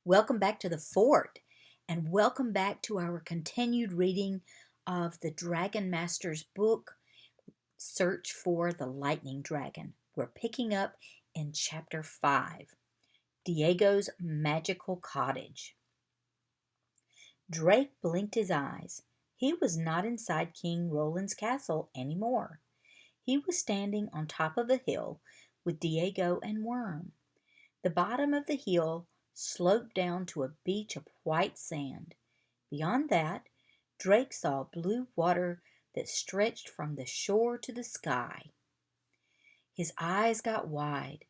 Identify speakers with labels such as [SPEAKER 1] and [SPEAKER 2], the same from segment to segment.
[SPEAKER 1] Welcome back to the fort, and welcome back to our continued reading of the Dragon Master's book, Search for the Lightning Dragon. We're picking up in chapter 5, Diego's Magical Cottage. Drake blinked his eyes. He was not inside King Roland's castle anymore. He was standing on top of a hill with Diego and Worm. The bottom of the hill sloped down to a beach of white sand. Beyond that, Drake saw blue water that stretched from the shore to the sky. His eyes got wide.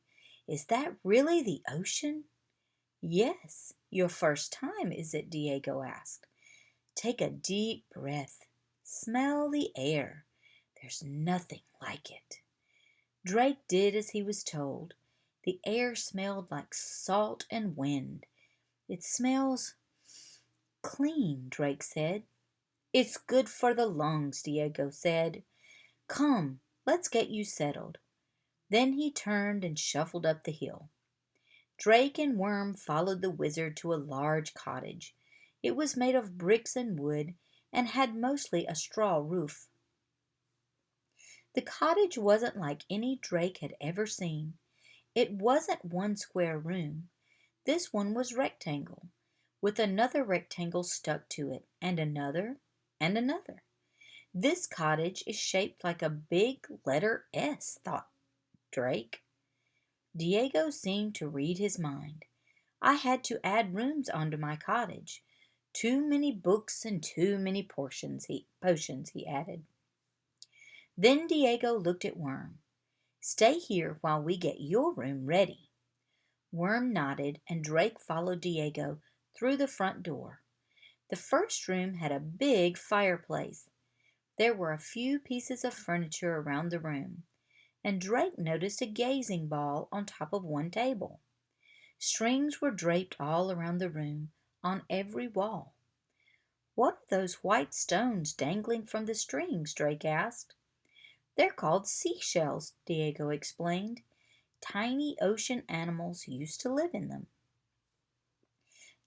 [SPEAKER 1] Is that really the ocean? Yes, your first time, is it? Diego asked. Take a deep breath. Smell the air. There's nothing like it. Drake did as he was told. The air smelled like salt and wind. It smells clean, Drake said. It's good for the lungs, Diego said. Come, let's get you settled. Then he turned and shuffled up the hill. Drake and Worm followed the wizard to a large cottage. It was made of bricks and wood and had mostly a straw roof. The cottage wasn't like any Drake had ever seen. It wasn't one square room. This one was rectangle, with another rectangle stuck to it, and another, and another. This cottage is shaped like a big letter S, thought Drake. Diego seemed to read his mind. I had to add rooms onto my cottage. Too many books and too many potions, he added. Then Diego looked at Worm. Stay here while we get your room ready. Worm nodded, and Drake followed Diego through the front door. The first room had a big fireplace. There were a few pieces of furniture around the room, and Drake noticed a gazing ball on top of one table. Strings were draped all around the room, on every wall. What are those white stones dangling from the strings? Drake asked. They're called seashells, Diego explained. Tiny ocean animals used to live in them.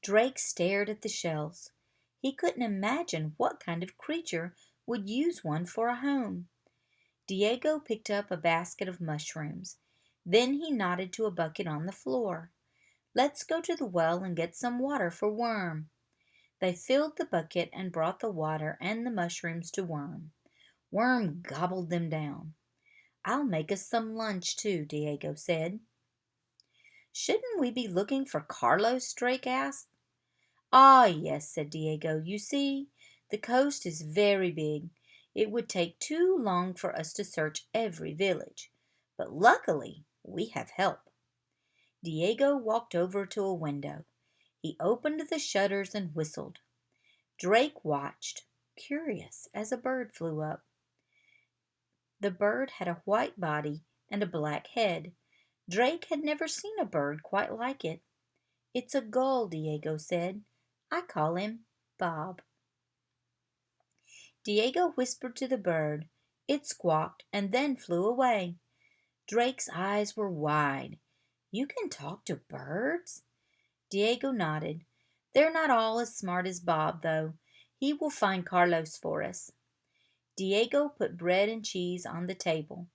[SPEAKER 1] Drake stared at the shells. He couldn't imagine what kind of creature would use one for a home. Diego picked up a basket of mushrooms. Then he nodded to a bucket on the floor. Let's go to the well and get some water for Worm. They filled the bucket and brought the water and the mushrooms to Worm. Worm gobbled them down. I'll make us some lunch too, Diego said. Shouldn't we be looking for Carlos? Drake asked. Ah, yes, said Diego. You see, the coast is very big. It would take too long for us to search every village. But luckily, we have help. Diego walked over to a window. He opened the shutters and whistled. Drake watched, curious, as a bird flew up. The bird had a white body and a black head. Drake had never seen a bird quite like it. It's a gull, Diego said. I call him Bob. Diego whispered to the bird. It squawked and then flew away. Drake's eyes were wide. You can talk to birds? Diego nodded. They're not all as smart as Bob, though. He will find Carlos for us. Diego put bread and cheese on the table.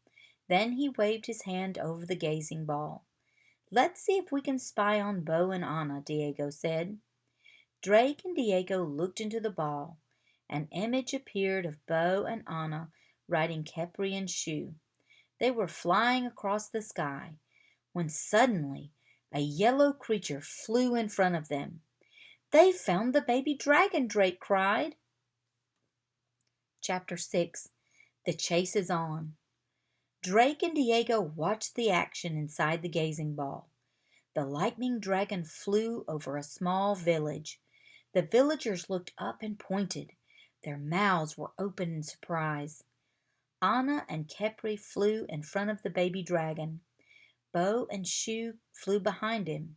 [SPEAKER 1] Then he waved his hand over the gazing ball. Let's see if we can spy on Bo and Anna, Diego said. Drake and Diego looked into the ball. An image appeared of Bo and Anna riding Capri and Shoe. They were flying across the sky, when suddenly a yellow creature flew in front of them. They found the baby dragon, Drake cried. Chapter 6. The Chase is On. Drake and Diego watched the action inside the gazing ball. The lightning dragon flew over a small village. The villagers looked up and pointed. Their mouths were open in surprise. Anna and Capri flew in front of the baby dragon. Bo and Shoe flew behind him.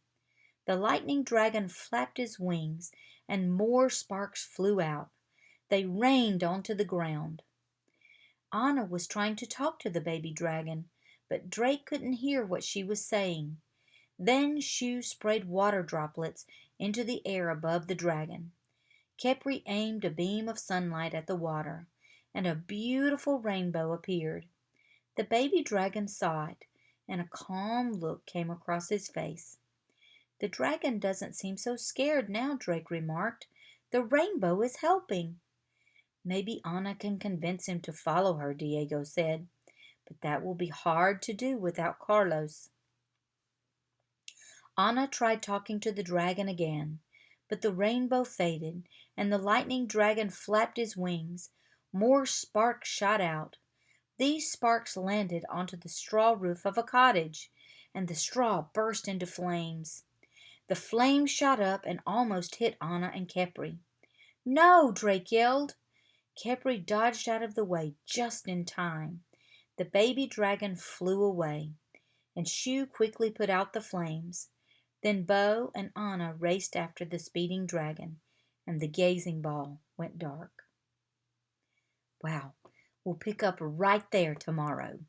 [SPEAKER 1] The lightning dragon flapped his wings, and more sparks flew out. They rained onto the ground. Anna was trying to talk to the baby dragon, but Drake couldn't hear what she was saying. Then Shoe sprayed water droplets into the air above the dragon. Khepri aimed a beam of sunlight at the water, and a beautiful rainbow appeared. The baby dragon saw it, and a calm look came across his face. "The dragon doesn't seem so scared now," Drake remarked. "The rainbow is helping." "Maybe Anna can convince him to follow her," Diego said. "But that will be hard to do without Carlos." Anna tried talking to the dragon again, but the rainbow faded, and the lightning dragon flapped his wings. More sparks shot out. These sparks landed onto the straw roof of a cottage, and the straw burst into flames. The flames shot up and almost hit Anna and Khepri. "No!" Drake yelled. Khepri dodged out of the way just in time. The baby dragon flew away, and Shu quickly put out the flames. Then Bo and Anna raced after the speeding dragon, and the gazing ball went dark. Wow, we'll pick up right there tomorrow.